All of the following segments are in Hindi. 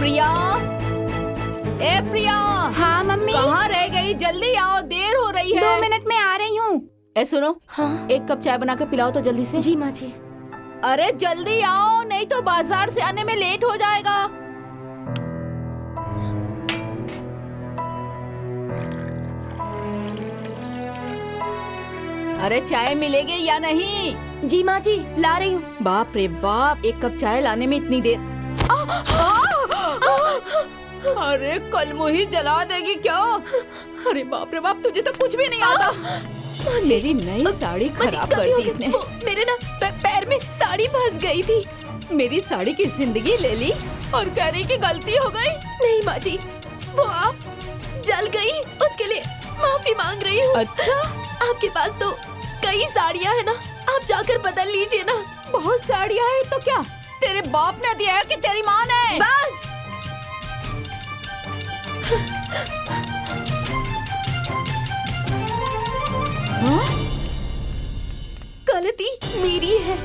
प्रिया, ए प्रिया। हाँ मम्मी। कहाँ रह गई? जल्दी आओ, देर हो रही है। 2 मिनट में आ रही हूँ। ए सुनो, हाँ? 1 कप चाय बना के पिलाओ तो जल्दी से। जी माँ जी। अरे जल्दी आओ, नहीं तो बाजार से आने में लेट हो जाएगा। अरे चाय मिलेगी या नहीं? जी माँ जी, ला रही हूँ। बाप रे बाप, 1 कप चाय लाने में इतनी देर। अरे कल मुही जला देगी क्या? अरे बाप रे बाप, तुझे तो कुछ भी नहीं आता। मेरी नई साड़ी खराब कर दी इसने। मेरे ना पैर में साड़ी फंस गई थी। मेरी साड़ी की जिंदगी ले ली और कह रही कि गलती हो गई। नहीं माँ जी, वो आप जल गई, उसके लिए माफी मांग रही हूँ। अच्छा, आपके पास तो कई साड़ियाँ है ना, आप जाकर बदल लीजिए ना। बहुत साड़ियाँ है तो क्या तेरे बाप ने दिया है कि तेरी माँ ने? बस हाँ? गलती मेरी है,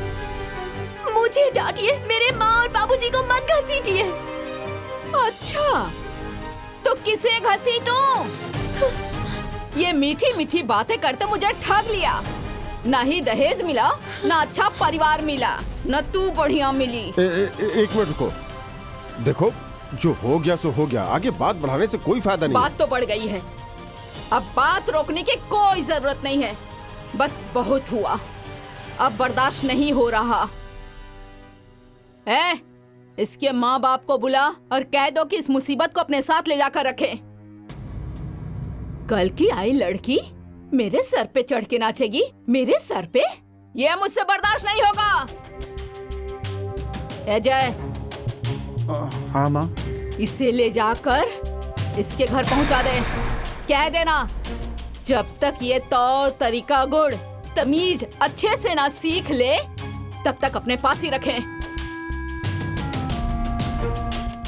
मुझे डांटिए, मेरे माँ और बाबूजी को मत घसीटिए। अच्छा, तो किसे घसीटूं? ये मीठी मीठी बातें करते मुझे ठग लिया। ना ही दहेज मिला, ना अच्छा परिवार मिला, न तू बढ़िया मिली। एक मिनट रुको। देखो, जो हो गया सो हो गया, आगे बात बढ़ाने से कोई फायदा नहीं। बात तो बढ़ गई है, अब बात रोकने की कोई जरूरत नहीं है। बस बहुत हुआ, अब बर्दाश्त नहीं हो रहा। इसके माँ बाप को बुला और कह दो कि इस मुसीबत को अपने साथ ले जाकर रखें। कल की आई लड़की मेरे सर पे चढ़ के नाचेगी, मेरे सर पे? ये मुझसे बर्दाश्त नहीं होगा। जय, हाँ माँ। इसे ले जाकर इसके घर पहुंचा दे। कह देना, जब तक ये तौर तरीका गुड़ तमीज अच्छे से ना सीख ले, तब तक अपने पास ही रखें।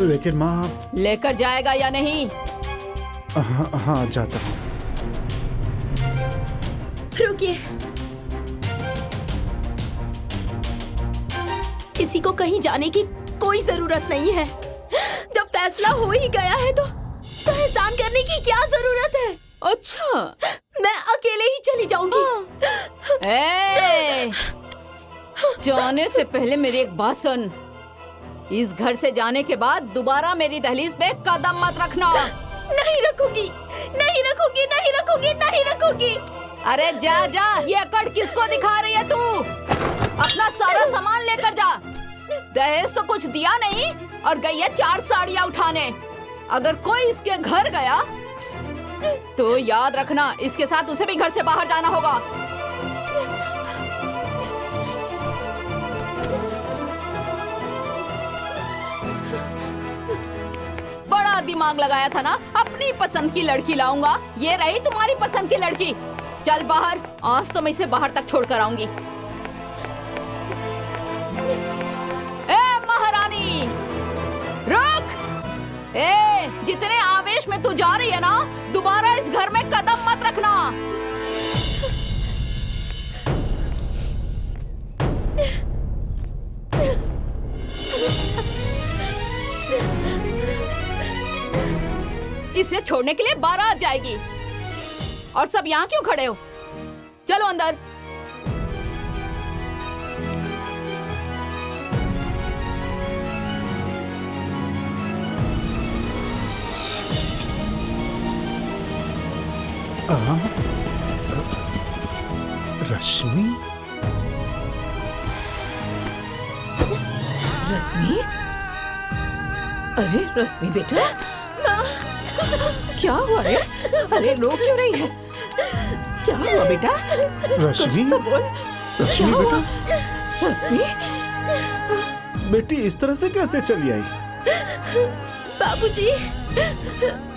लेकिन माँ। लेकर जाएगा या नहीं? हाँ, जाता हूँ। रुकिए, किसी को कहीं जाने की कोई जरूरत नहीं है। जब फैसला हो ही गया है तो एहसान करने की क्या जरूरत है? अच्छा, मैं अकेले ही चली जाऊंगी। जाने से पहले मेरी एक बात सुन। इस घर से जाने के बाद दोबारा मेरी दहलीज पे कदम मत रखना। नहीं रखूंगी, नहीं रखूंगी, नहीं रखूंगी, नहीं रखूंगी। अरे जा जा, ये अकड़ किसको दिखा रही है तू? अपना सारा सामान लेकर जा। दहेज तो कुछ दिया नहीं और गई है 4 साड़ियाँ उठाने। अगर कोई इसके घर गया तो याद रखना, इसके साथ उसे भी घर से बाहर जाना होगा। बड़ा दिमाग लगाया था ना, अपनी पसंद की लड़की लाऊंगा। ये रही तुम्हारी पसंद की लड़की। चल बाहर, आज तो मैं इसे बाहर तक छोड़कर आऊंगी। ए महारानी, रुक! जितने आवेश में तू जा रही है ना, दोबारा इस घर में कदम मत रखना। इसे छोड़ने के लिए 12 जाएगी। और सब यहाँ क्यों खड़े हो? चलो अंदर। रश्मि? रश्मि? अरे रश्मि बेटा, क्या हुआ रे? अरे रो क्यों रही है? क्या हुआ बेटा? रश्मि? कुछ तो बोल। रश्मि बेटा? रश्मि? बेटी इस तरह से कैसे चली आई? बाबूजी,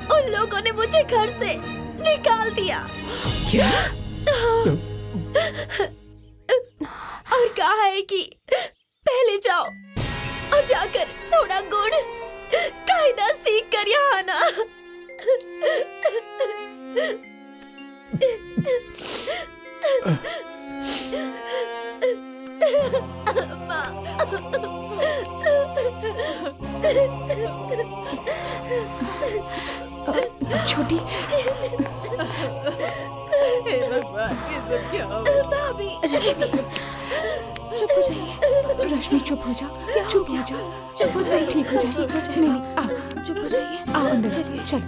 उन लोगों ने मुझे घर से निकाल दिया। क्या? और कहा है कि पहले जाओ और जाकर थोड़ा गुड़ कायदा सीख कर यहाँ आना। छोटी भाभी रश्मि, चुप हो जाइए। रश्मि चुप हो जाओ, चुप हो जाओ, चुप हो जाइए, ठीक हो जाएगी। नहीं नहीं, आओ, चुप हो जाइए, आओ अंदर चलिए, चलो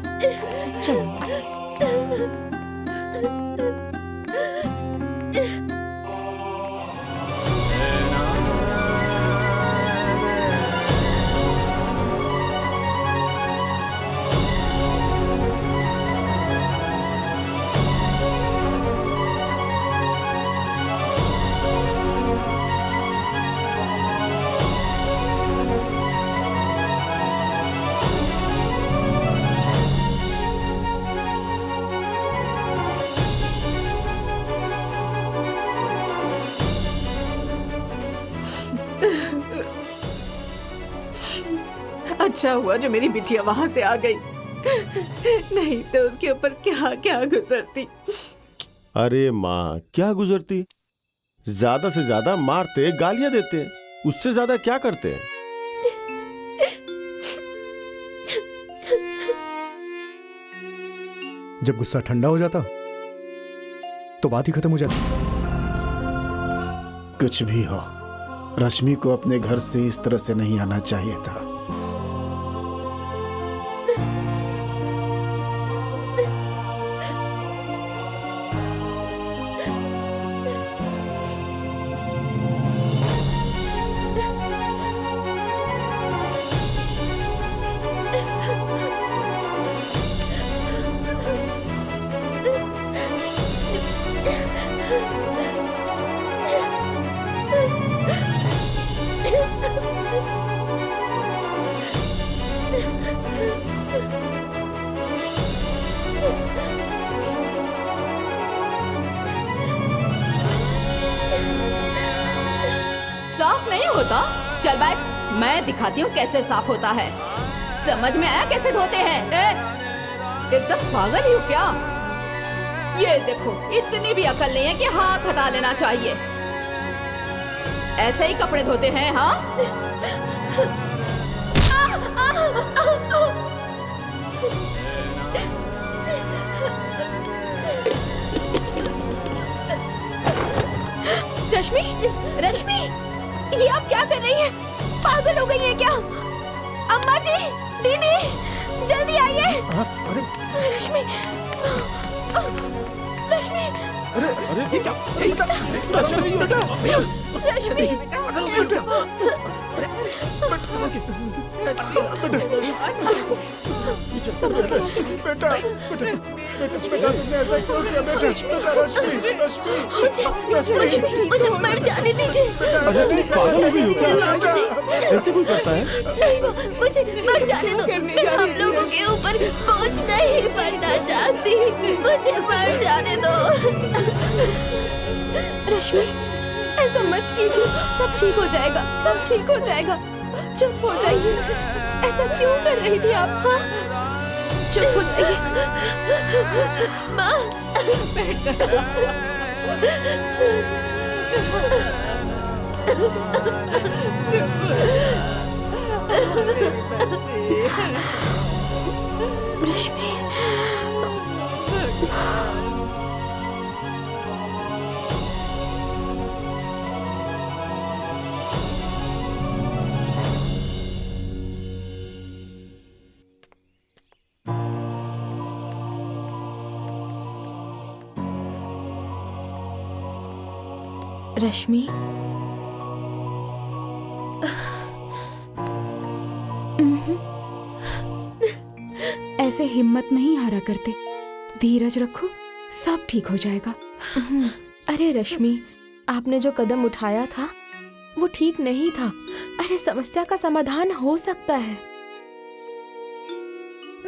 चलो आइए। अच्छा हुआ जो मेरी बिटिया वहां से आ गई, नहीं तो उसके ऊपर क्या क्या गुजरती। अरे माँ, क्या गुजरती? ज्यादा से ज्यादा मारते, गालियां देते, उससे ज्यादा क्या करते? जब गुस्सा ठंडा हो जाता तो बात ही खत्म हो जाती। कुछ भी हो, रश्मि को अपने घर से इस तरह से नहीं आना चाहिए था। साफ नहीं होता? चल बैठ, मैं दिखाती हूँ कैसे साफ होता है। समझ में आया कैसे धोते हैं? एकदम पागल ही हो क्या? ये देखो, इतनी भी अकल नहीं है कि हाथ हटा लेना चाहिए। ऐसे ही कपड़े धोते हैं? हाँ, रश्मि, रश्मि, ये आप क्या कर रही हैं? पागल हो गई हैं क्या? अम्मा जी, दीदी, जल्दी आइए। रश्मि, रश्मि, अरे अरे ये क्या? रश्मि, बेटा, तुमने ऐसा क्यों किया बेटा? मुझे मर जाने दीजिए। अरे पागल हो गई हो क्या? ऐसे कोई करता है? नहीं, मुझे मर जाने दो। मैं हम लोगों के ऊपर बोझ नहीं बनना चाहती। मुझे मर जाने दो। रश्मि, ऐसा मत कीजिए, सब ठीक हो जाएगा, सब ठीक हो जाएगा। चुप हो जाइए। ऐसा क्यों कर रही थी आप? हाँ, चुप हो जाइए। माँ, रश्मि, रश्मि, ऐसे हिम्मत नहीं हारा करते। धीरज रखो, सब ठीक हो जाएगा। अरे रश्मि, आपने जो कदम उठाया था वो ठीक नहीं था। अरे समस्या का समाधान हो सकता है।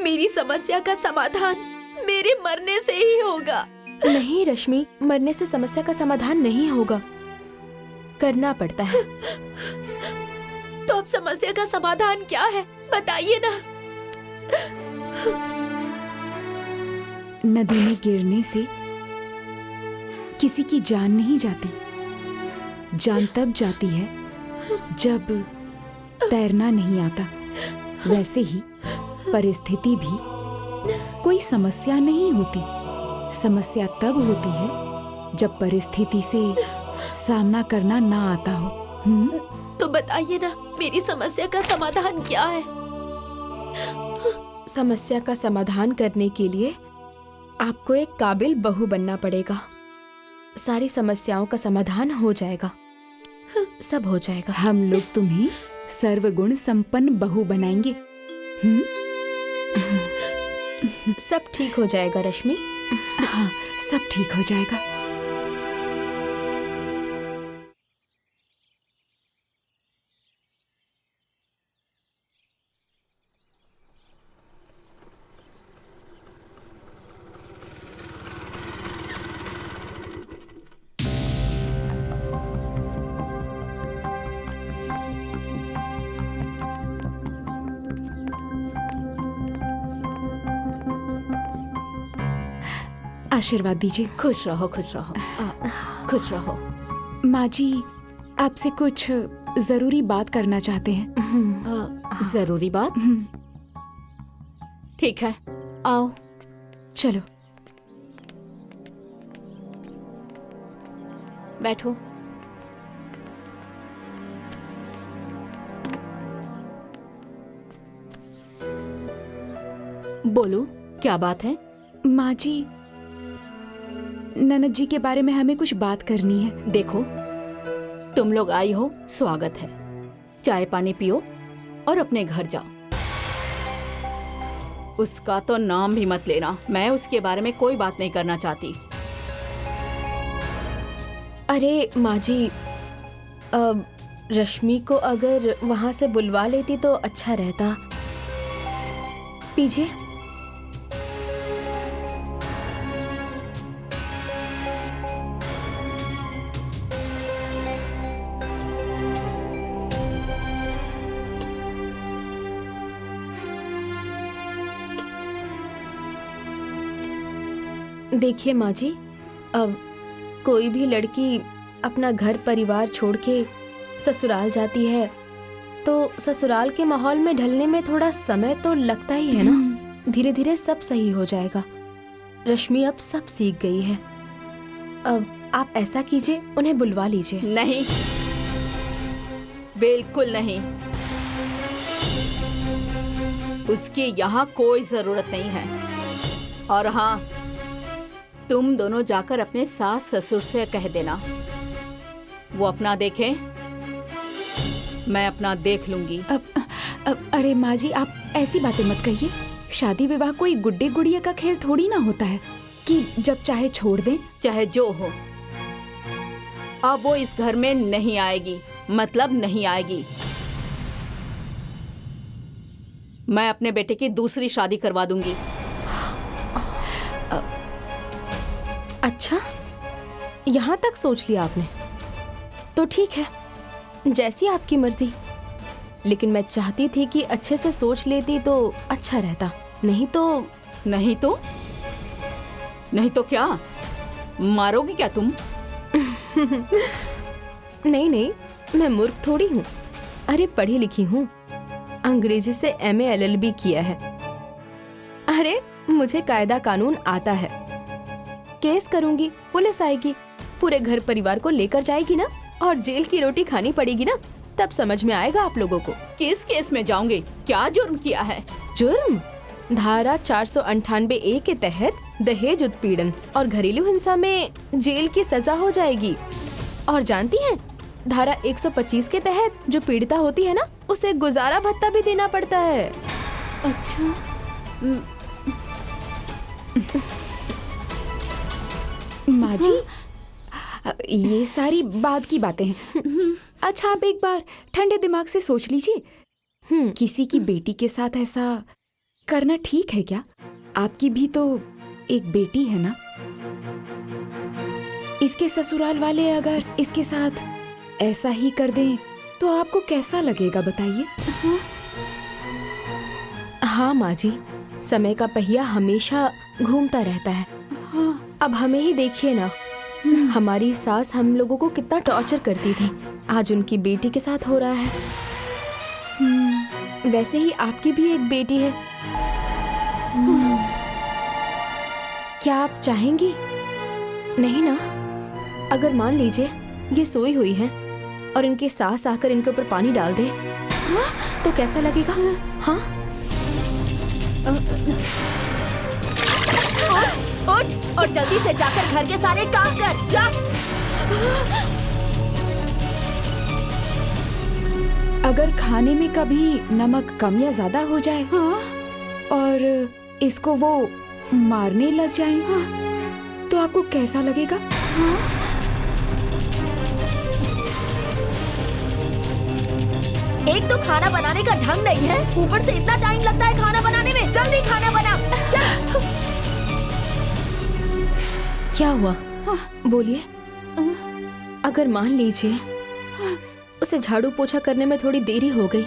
मेरी समस्या का समाधान मेरे मरने से ही होगा। नहीं रश्मि, मरने से समस्या का समाधान नहीं होगा, करना पड़ता है। तो अब समस्या का समाधान क्या है, बताइए ना। नदी में गिरने से किसी की जान नहीं जाती। जान तब जाती है जब तैरना नहीं आता। वैसे ही परिस्थिति भी कोई समस्या नहीं होती। समस्या तब होती है जब परिस्थिति से सामना करना ना आता हो। तो बताइए ना, मेरी समस्या का समाधान क्या है? समस्या का समाधान करने के लिए आपको एक काबिल बहू बनना पड़ेगा। सारी समस्याओं का समाधान हो जाएगा, सब हो जाएगा। हम लोग तुम्हें सर्वगुण संपन्न बहू बनाएंगे। सब ठीक हो जाएगा रश्मि। हाँ, सब ठीक हो जाएगा। आशीर्वाद दीजिए। खुश रहो, खुश रहो, खुश रहो। माँ जी, आपसे कुछ जरूरी बात करना चाहते हैं। जरूरी बात? ठीक है, आओ। चलो बैठो। बोलो, क्या बात है? माँ जी, ननद जी के बारे में हमें कुछ बात करनी है। देखो, तुम लोग आई हो, स्वागत है। चाय पानी पियो और अपने घर जाओ। उसका तो नाम भी मत लेना। मैं उसके बारे में कोई बात नहीं करना चाहती। अरे माँ जी, रश्मि को अगर वहाँ से बुलवा लेती तो अच्छा रहता। पीजिए। देखिए माँ जी, अब कोई भी लड़की अपना घर परिवार छोड़ के ससुराल जाती है तो ससुराल के माहौल में ढलने में थोड़ा समय तो लगता ही है ना। धीरे धीरे सब सही हो जाएगा। रश्मि अब सब सीख गई है। अब आप ऐसा कीजिए, उन्हें बुलवा लीजिए। नहीं, बिल्कुल नहीं। उसकी यहाँ कोई जरूरत नहीं है। और हाँ, तुम दोनों जाकर अपने सास ससुर से कह देना, वो अपना देखें, मैं अपना देख लूंगी। अरे माँ जी, आप ऐसी बातें मत कहिए। शादी विवाह कोई गुड्डे गुड़िया का खेल थोड़ी ना होता है कि जब चाहे छोड़ दें। चाहे जो हो, अब वो इस घर में नहीं आएगी, मतलब नहीं आएगी। मैं अपने बेटे की दूसरी शादी करवा दूंगी। अच्छा, यहाँ तक सोच लिया आपने? तो ठीक है, जैसी आपकी मर्जी। लेकिन मैं चाहती थी कि अच्छे से सोच लेती तो अच्छा रहता। नहीं तो क्या मारोगी क्या तुम? नहीं, मैं मूर्ख थोड़ी हूँ। अरे पढ़ी लिखी हूँ, अंग्रेजी से MA LLB किया है। अरे मुझे कायदा कानून आता है। केस करूंगी, पुलिस आएगी, पूरे घर परिवार को लेकर जाएगी ना, और जेल की रोटी खानी पड़ेगी ना, तब समझ में आएगा आप लोगों को। किस केस में जाओगे? क्या जुर्म किया है? जुर्म? धारा 498A के तहत दहेज उत्पीड़न और घरेलू हिंसा में जेल की सजा हो जाएगी। और जानती हैं, धारा 125 के तहत जो पीड़िता होती है ना, उसे गुजारा भत्ता भी देना पड़ता है। अच्छा। माँ जी, ये सारी बाद की बातें हैं। अच्छा, आप एक बार ठंडे दिमाग से सोच लीजिए, किसी की बेटी के साथ ऐसा करना ठीक है क्या? आपकी भी तो एक बेटी है ना। इसके ससुराल वाले अगर इसके साथ ऐसा ही कर दें तो आपको कैसा लगेगा बताइए? हाँ माँ जी, समय का पहिया हमेशा घूमता रहता है। हाँ, अब हमें ही देखिए ना, हमारी सास हम लोगों को कितना टॉर्चर करती थी, आज उनकी बेटी के साथ हो रहा है। वैसे ही आपकी भी एक बेटी है। क्या आप चाहेंगी? नहीं ना? अगर मान लीजिए ये सोई हुई हैं और इनकी सास आकर इनके ऊपर पानी डाल दे, तो कैसा लगेगा? हाँ? उठ और जल्दी से जाकर घर के सारे काम कर। जा। अगर खाने में कभी नमक कम या ज्यादा हो जाए, हाँ? और इसको वो मारने लग जाए, हाँ? तो आपको कैसा लगेगा? हाँ? एक तो खाना बनाने का ढंग नहीं है, ऊपर से इतना टाइम लगता है खाना बनाने में। जल्दी खाना बना। चल। क्या हुआ? बोलिए। अगर मान लीजिए उसे झाड़ू पोछा करने में थोड़ी देरी हो गई,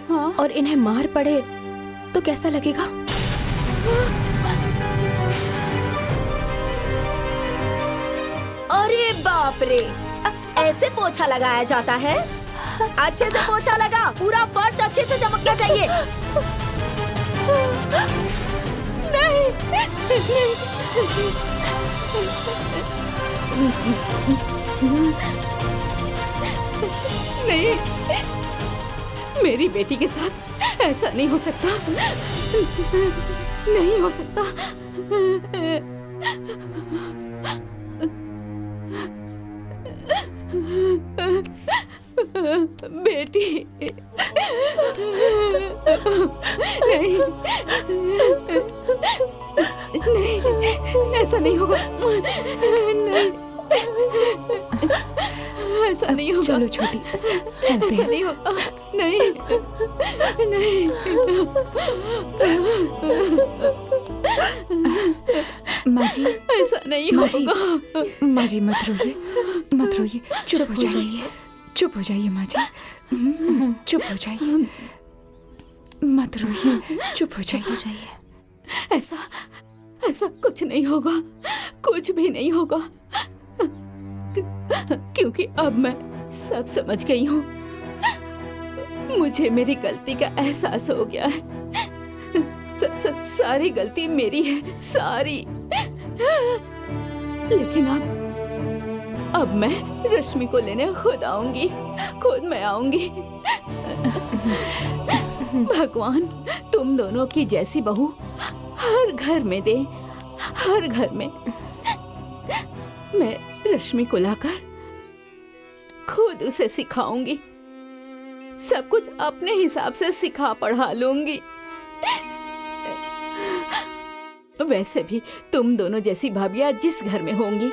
हाँ? और इन्हें मार पड़े तो कैसा लगेगा? अरे बाप रे, ऐसे पोछा लगाया जाता है? अच्छे से पोछा लगा, पूरा फर्श अच्छे से चमकना चाहिए। नहीं, मेरी बेटी के साथ ऐसा नहीं हो सकता, नहीं हो सकता। बेटी, नहीं, नहीं, ऐसा नहीं होगा, नहीं, ऐसा नहीं होगा। चलो छोटी, चलते ऐसा हैं। नहीं होगा, नहीं, नहीं। माँ जी, ऐसा नहीं माँ जी, होगा। माँ जी मत रोइए, मत रोइए, चुप हो जाइए, चुप हो जाइए माँ जी, चुप हो जाइए, मत रोइए, चुप हो जाइए। ऐसा कुछ नहीं होगा, कुछ भी नहीं होगा, क्योंकि अब मैं सब समझ गई हूँ। मुझे मेरी गलती का एहसास हो गया है। सारी गलती मेरी है, सारी। लेकिन अब मैं रश्मि को लेने खुद आऊंगी, खुद मैं आऊंगी। भगवान तुम दोनों की जैसी बहू हर घर में दे, हर घर में। मैं रश्मि को लाकर खुद उसे सिखाऊंगी, सब कुछ अपने हिसाब से सिखा पढ़ा लूंगी। वैसे भी तुम दोनों जैसी भाभियां जिस घर में होंगी,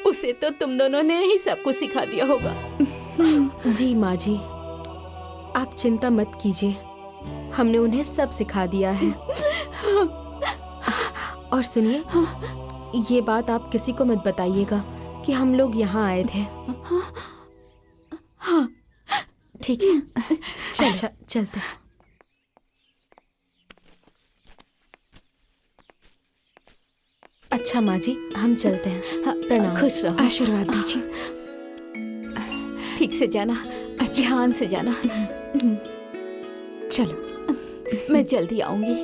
उसे तो तुम दोनों ने ही सब कुछ सिखा दिया होगा। जी माँ जी, आप चिंता मत कीजिए, हमने उन्हें सब सिखा दिया है। और सुनिए, ये बात आप किसी को मत बताइएगा कि हम लोग यहाँ आए थे। हाँ, ठीक है। अच्छा, चलते हैं। अच्छा माँ जी, हम चलते हैं। हाँ, प्रणाम। खुश रहो। आशीर्वाद दीजिए। ठीक से जाना, ध्यान से जाना। चलो, मैं जल्दी आऊंगी।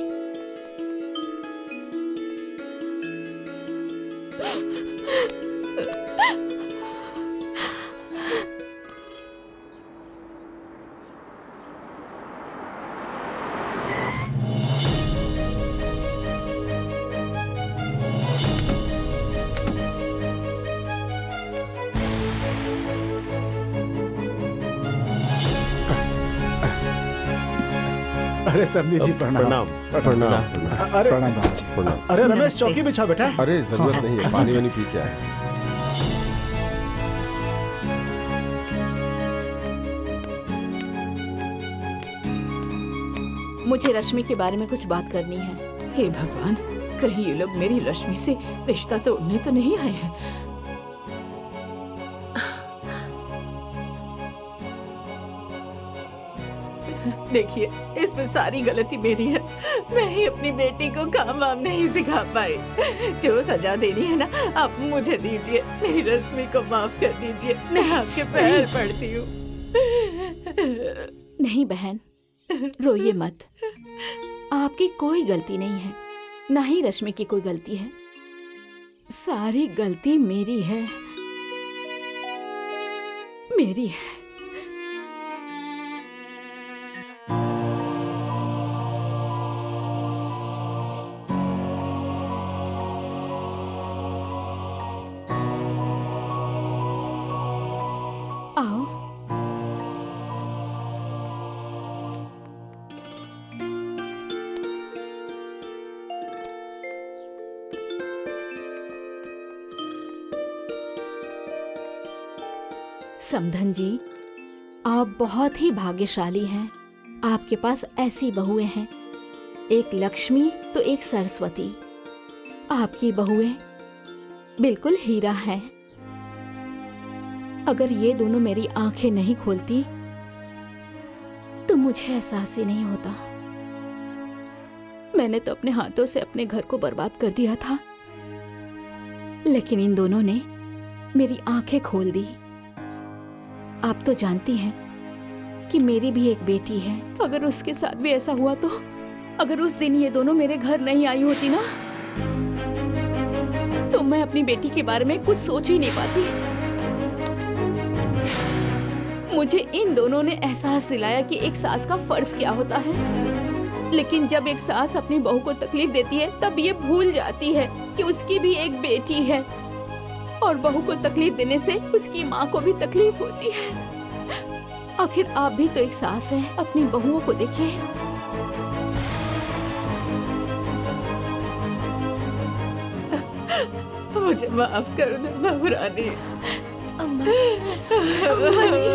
अरे समधी जी प्रणाम। प्रणाम प्रणाम। अरे प्रणाम बाबूजी। प्रणाम। अरे रमेश, नमस्ते। चौकी बिछा बेटा। अरे जरूरत नहीं है, पानी वानी पी के आए। मुझे रश्मि के बारे में कुछ बात करनी है। हे भगवान, कहीं ये लोग मेरी रश्मि से रिश्ता तोड़ने तो नहीं आए हैं। देखिए, इसमें सारी गलती मेरी है। मैं ही अपनी बेटी को काम वाम नहीं सिखा पाई। जो सजा देनी है ना, आप मुझे दीजिए। मेरी रश्मि को माफ कर दीजिए। मैं आपके पैर पड़ती हूँ। नहीं बहन, रोइए मत। आपकी कोई गलती नहीं है। नहीं रश्मि की कोई गलती है, सारी गलती मेरी है, मेरी है। आओ। समधन जी, आप बहुत ही भाग्यशाली हैं। आपके पास ऐसी बहुएं हैं, एक लक्ष्मी तो एक सरस्वती। आपकी बहुएं बिल्कुल हीरा हैं। अगर ये दोनों मेरी आंखें नहीं खोलती तो मुझे एहसास ही नहीं होता। मैंने तो अपने हाथों से अपने घर को बर्बाद कर दिया था, लेकिन इन दोनों ने मेरी आंखें खोल दी। आप तो जानती हैं कि मेरी भी एक बेटी है। अगर उसके साथ भी ऐसा हुआ तो, अगर उस दिन ये दोनों मेरे घर नहीं आई होती ना, तो मैं अपनी बेटी के बारे में कुछ सोच ही नहीं पाती। मुझे इन दोनों ने एहसास दिलाया कि एक सास का फर्ज क्या होता है। लेकिन जब एक सास अपनी बहू को तकलीफ देती है, तब ये भूल जाती है कि उसकी भी एक बेटी है, और बहू को तकलीफ देने से उसकी माँ को भी तकलीफ होती है। आखिर आप भी तो एक सास हैं, अपनी बहुओं को देखिए। मुझे माफ कर दो बहू रानी। अम्मा जी, अम्मा जी।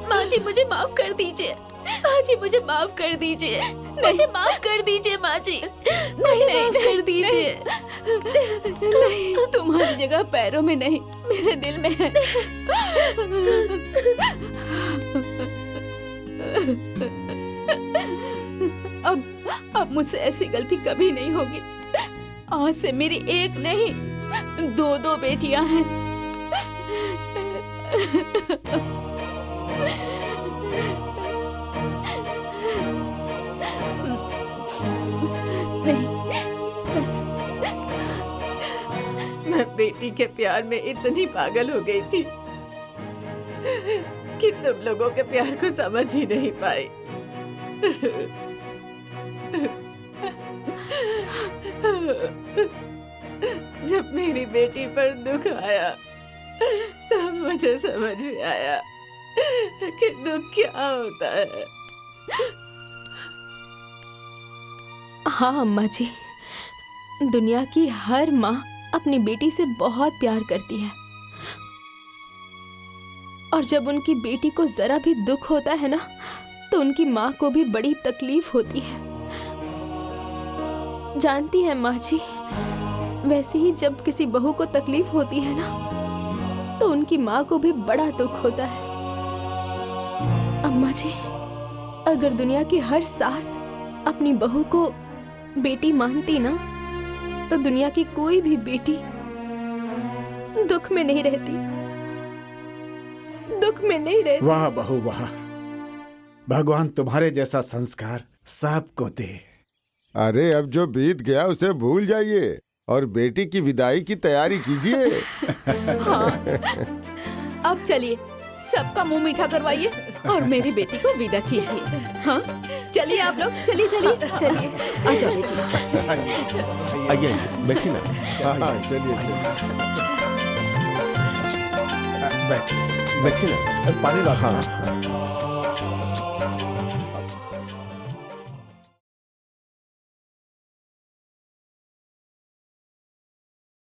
माँ जी मुझे माफ कर दीजिए। माँ जी मुझे माफ कर दीजिए। मुझे माफ कर दीजिए माँ जी। मुझे माफ कर दीजिए। नहीं, तुम्हारी जगह पैरों में नहीं, मेरे दिल में है। अब मुझसे ऐसी गलती कभी नहीं होगी। आज से मेरी एक नहीं, दो दो बेटियां हैं। नहीं, बस मैं बेटी के प्यार में इतनी पागल हो गई थी कि तुम लोगों के प्यार को समझ ही नहीं पाई। जब मेरी बेटी पर दुख आया, तब मुझे समझ में आया कि दुख क्या होता है। हाँ अम्मा जी, दुनिया की हर माँ अपनी बेटी से बहुत प्यार करती है, और जब उनकी बेटी को जरा भी दुख होता है ना, तो उनकी माँ को भी बड़ी तकलीफ होती है। जानती हैं माँ जी, वैसे ही जब किसी बहू को तकलीफ होती है ना, तो उनकी माँ को भी बड़ा दुख होता है। अम्मा जी, अगर दुनिया की हर सास अपनी बहू को बेटी मानती ना, तो दुनिया की कोई भी बेटी दुख में नहीं रहती, दुख में नहीं रहती। वाह बहू वाह, भगवान तुम्हारे जैसा संस्कार सबको दे। अरे अब जो बीत गया उसे भूल जाइए और बेटी की विदाई की तैयारी कीजिए। हाँ, अब चलिए सबका मुंह मीठा करवाइए और मेरी बेटी को विदा कीजिए। हाँ, चलिए आप लोग, चलिए चलिए चलिए, आ जाओ बेटी। आइए बैठिए ना। हाँ चलिए चलिए बैठ बैठिए ना। पानी ला। हाँ हाँ